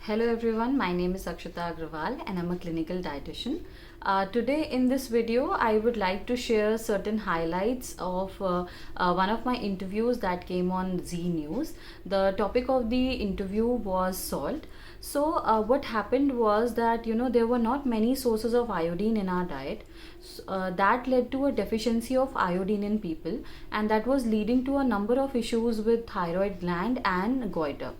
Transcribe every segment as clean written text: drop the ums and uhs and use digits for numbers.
Hello everyone, my name is Akshita Agrawal and I'm a clinical dietitian. Today in this video, I would like to share certain highlights of one of my interviews that came on Z News. The topic of the interview was salt. So what happened was that there were not many sources of iodine in our diet. That led to a deficiency of iodine in people, and that was leading to a number of issues with thyroid gland and goiter.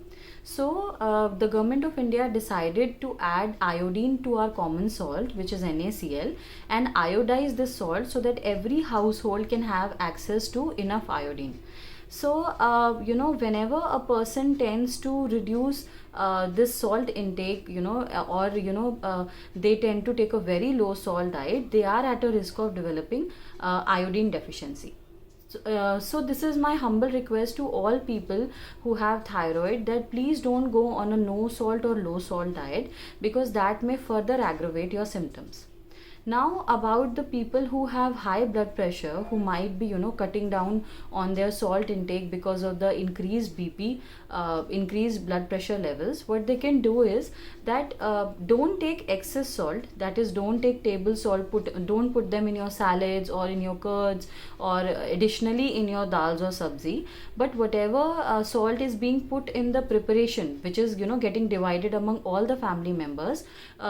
So the government of India decided to add iodine to our common salt, which is NaCl, and iodize this salt so that every household can have access to enough iodine. So whenever a person tends to reduce this salt intake, they tend to take a very low salt diet, they are at a risk of developing iodine deficiency. So this is my humble request to all people who have thyroid, that please don't go on a no salt or low salt diet, because that may further aggravate your symptoms. Now about the people who have high blood pressure, who might be cutting down on their salt intake because of the increased BP, increased blood pressure levels, what they can do is that don't take excess salt, that is don't take table salt, don't put them in your salads or in your curds or additionally in your dals or sabzi, but whatever salt is being put in the preparation, which is getting divided among all the family members,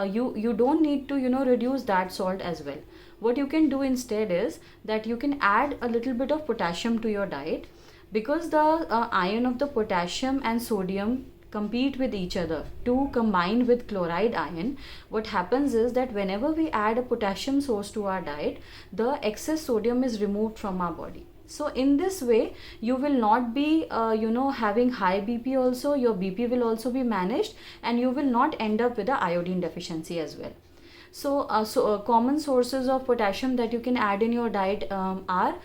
you don't need to reduce that salt as well. What you can do instead is that you can add a little bit of potassium to your diet, because the ion of the potassium and sodium compete with each other to combine with chloride ion. What happens is that whenever we add a potassium source to our diet, the excess sodium is removed from our body. So in this way, you will not be having high BP also, your BP will also be managed, and you will not end up with a iodine deficiency as well. So common sources of potassium that you can add in your diet are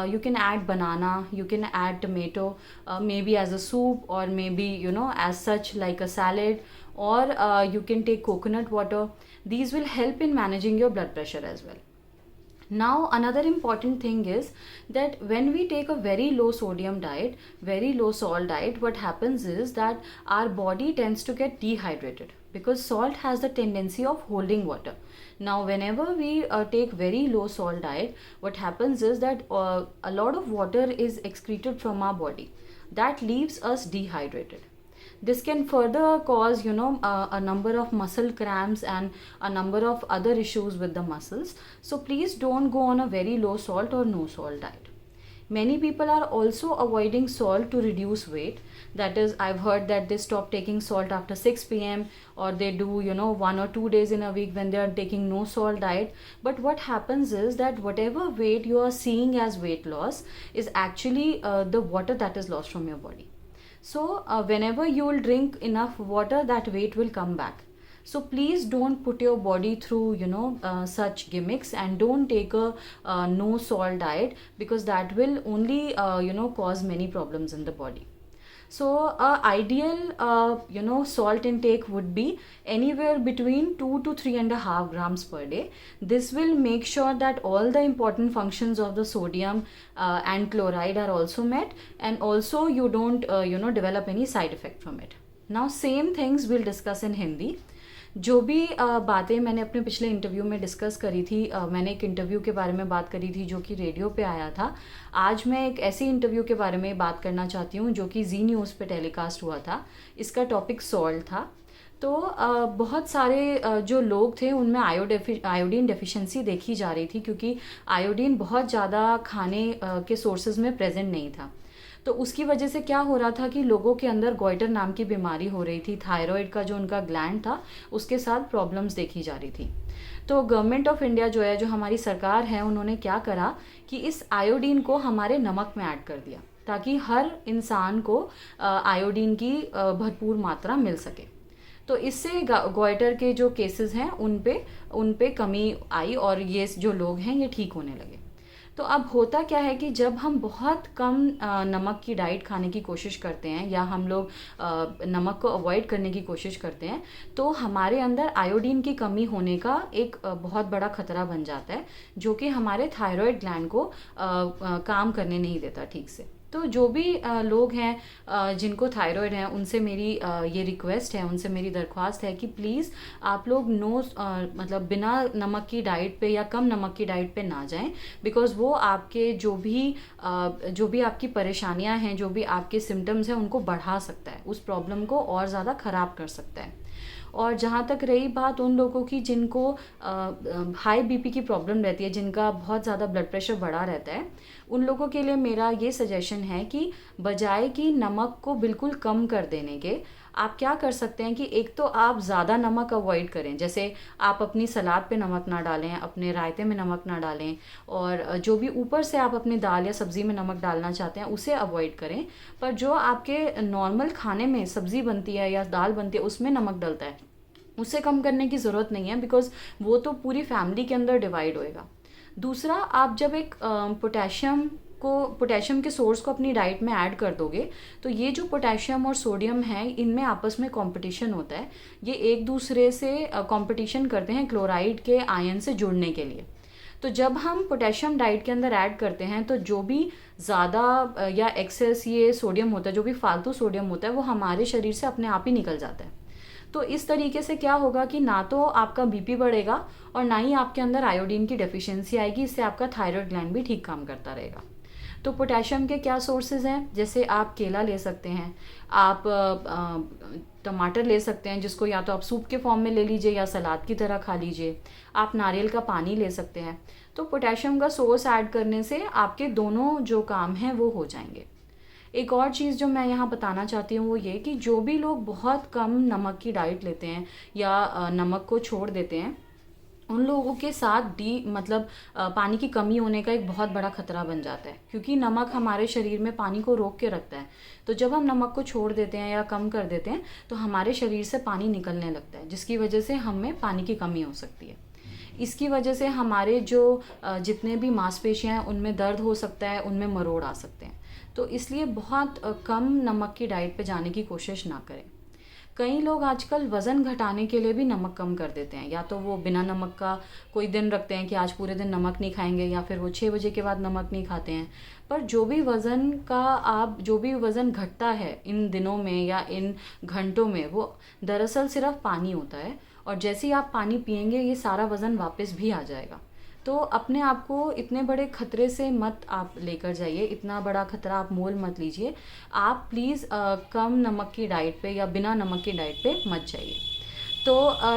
you can add banana, you can add tomato, maybe as a soup, or maybe as such like a salad, or you can take coconut water. These will help in managing your blood pressure as well. Now another important thing is that when we take a very low sodium diet, very low salt diet, what happens is that our body tends to get dehydrated, because salt has the tendency of holding water. Now whenever we take very low salt diet, what happens is that a lot of water is excreted from our body. That leaves us dehydrated. This can further cause a number of muscle cramps and a number of other issues with the muscles. So please don't go on a very low salt or no salt diet. Many people are also avoiding salt to reduce weight. That is, I've heard that they stop taking salt after 6 p.m. or they do 1 or 2 days in a week when they are taking no salt diet. But what happens is that whatever weight you are seeing as weight loss is actually the water that is lost from your body. So whenever you will drink enough water, that weight will come back. So please don't put your body through such gimmicks, and don't take a no salt diet, because that will only cause many problems in the body. So ideal salt intake would be anywhere between 2 to 3.5 grams per day. This will make sure that all the important functions of the sodium and chloride are also met, and also you don't develop any side effect from it. Now same things we'll discuss in Hindi. जो भी बातें मैंने अपने पिछले interview में discuss करी थी, मैंने एक इंटरव्यू के बारे में बात करी थी जो कि रेडियो पे आया था. आज मैं एक ऐसी इंटरव्यू के बारे में बात करना चाहती हूँ जो कि जी न्यूज़ पे टेलीकास्ट हुआ था. इसका टॉपिक सॉल्ट था. तो बहुत सारे जो लोग थे उनमें आयोडीन डेफिशिएंसी देखी जा रही थी, क्योंकि आयोडीन बहुत ज़्यादा खाने के सोर्सेज में प्रेजेंट नहीं था. तो उसकी वजह से क्या हो रहा था कि लोगों के अंदर गोइटर नाम की बीमारी हो रही थी. थायराइड का जो उनका ग्लैंड था उसके साथ प्रॉब्लम्स देखी जा रही थी. तो गवर्नमेंट ऑफ इंडिया जो है, जो हमारी सरकार है, उन्होंने क्या करा कि इस आयोडीन को हमारे नमक में ऐड कर दिया, ताकि हर इंसान को आयोडीन की भरपूर मात्रा मिल सके. तो इससे गोइटर के जो केसेस हैं उन पे कमी आई, और ये जो लोग हैं ये ठीक होने लगे. तो अब होता क्या है कि जब हम बहुत कम नमक की डाइट खाने की कोशिश करते हैं, या हम लोग नमक को अवॉइड करने की कोशिश करते हैं, तो हमारे अंदर आयोडीन की कमी होने का एक बहुत बड़ा खतरा बन जाता है, जो कि हमारे थायराइड ग्लैंड को काम करने नहीं देता ठीक से. तो जो भी लोग हैं जिनको थायराइड है, उनसे मेरी ये रिक्वेस्ट है, उनसे मेरी दरख्वास्त है कि प्लीज़ आप लोग मतलब बिना नमक की डाइट पे या कम नमक की डाइट पे ना जाएं, बिकॉज़ वो आपके जो भी आपकी परेशानियां हैं, जो भी आपके सिम्टम्स हैं, उनको बढ़ा सकता है, उस प्रॉब्लम को और ज़्यादा ख़राब कर सकता है। और जहाँ तक रही बात उन लोगों की जिनको हाई बीपी की प्रॉब्लम रहती है, जिनका बहुत ज़्यादा ब्लड प्रेशर बढ़ा रहता है, उन लोगों के लिए मेरा ये सजेशन है कि बजाय कि नमक को बिल्कुल कम कर देने के, आप क्या कर सकते हैं कि एक तो आप ज़्यादा नमक अवॉइड करें, जैसे आप अपनी सलाद पे नमक ना डालें, अपने रायते में नमक ना डालें, और जो भी ऊपर से आप अपनी दाल या सब्ज़ी में नमक डालना चाहते हैं उसे अवॉइड करें। पर जो आपके नॉर्मल खाने में सब्ज़ी बनती है या दाल बनती है उसमें नमक डलता है, उसे कम करने की ज़रूरत नहीं है, बिकॉज़ वो तो पूरी फैमिली के अंदर डिवाइड होएगा। दूसरा, आप जब एक पोटेशियम के सोर्स को अपनी डाइट में ऐड कर दोगे, तो ये जो पोटेशियम और सोडियम है, इनमें आपस में कंपटीशन होता है। ये एक दूसरे से कंपटीशन करते हैं क्लोराइड के आयन से जुड़ने के लिए। तो जब हम पोटेशियम डाइट के अंदर ऐड करते हैं, तो जो भी ज़्यादा या एक्सेस ये सोडियम होता है, जो भी फालतू सोडियम होता है, वो हमारे शरीर से अपने आप ही निकल जाता है। तो इस तरीके से क्या होगा कि ना तो आपका बीपी बढ़ेगा और ना ही आपके अंदर आयोडीन की डेफिशिएंसी आएगी। इससे आपका थायराइड ग्लैंड भी ठीक काम करता रहेगा। तो पोटेशियम के क्या सोर्सेज हैं, जैसे आप केला ले सकते हैं, आप टमाटर ले सकते हैं, जिसको या तो आप सूप के फॉर्म में ले लीजिए या सलाद की तरह खा लीजिए, आप नारियल का पानी ले सकते हैं। तो पोटेशियम का सोर्स ऐड करने से आपके दोनों जो काम हैं वो हो जाएंगे। एक और चीज़ जो मैं यहाँ बताना चाहती हूँ वो ये कि जो भी लोग बहुत कम नमक की डाइट लेते हैं या नमक को छोड़ देते हैं, उन लोगों के साथ मतलब पानी की कमी होने का एक बहुत बड़ा खतरा बन जाता है, क्योंकि नमक हमारे शरीर में पानी को रोक के रखता है। तो जब हम नमक को छोड़ देते हैं या कम कर देते हैं, तो हमारे शरीर से पानी निकलने लगता है, जिसकी वजह से हमें पानी की कमी हो सकती है। इसकी वजह से हमारे जो जितने भी मांसपेशियां हैं उनमें दर्द हो सकता है, उनमें मरोड़ आ सकते हैं। तो इसलिए बहुत कम नमक की डाइट पे जाने की कोशिश ना करें। कई लोग आजकल वज़न घटाने के लिए भी नमक कम कर देते हैं, या तो वो बिना नमक का कोई दिन रखते हैं कि आज पूरे दिन नमक नहीं खाएंगे, या फिर वो 6 बजे के बाद नमक नहीं खाते हैं। पर जो भी वज़न घटता है इन दिनों में या इन घंटों में, वो दरअसल सिर्फ पानी होता है, और जैसे ही आप पानी पिएंगे ये सारा वज़न वापस भी आ जाएगा। तो अपने आप को इतने बड़े खतरे से मत आप लेकर जाइए, इतना बड़ा खतरा आप मोल मत लीजिए। आप प्लीज़ कम नमक की डाइट पे या बिना नमक की डाइट पे मत जाइए। तो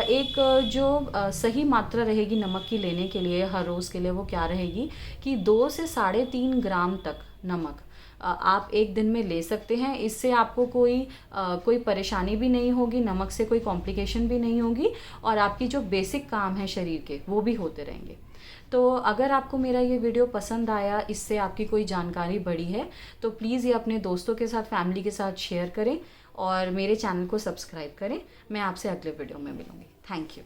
एक जो सही मात्रा रहेगी नमक की लेने के लिए हर रोज़ के लिए, वो क्या रहेगी कि 2 से 3.5 ग्राम तक नमक आप एक दिन में ले सकते हैं। इससे आपको कोई परेशानी भी नहीं होगी, नमक से कोई कॉम्प्लिकेशन भी नहीं होगी, और आपकी जो बेसिक काम है शरीर के वो भी होते रहेंगे। तो अगर आपको मेरा ये वीडियो पसंद आया, इससे आपकी कोई जानकारी बढ़ी है, तो प्लीज़ ये अपने दोस्तों के साथ, फैमिली के साथ शेयर करें और मेरे चैनल को सब्सक्राइब करें। मैं आपसे अगले वीडियो में मिलूँगी। Thank you.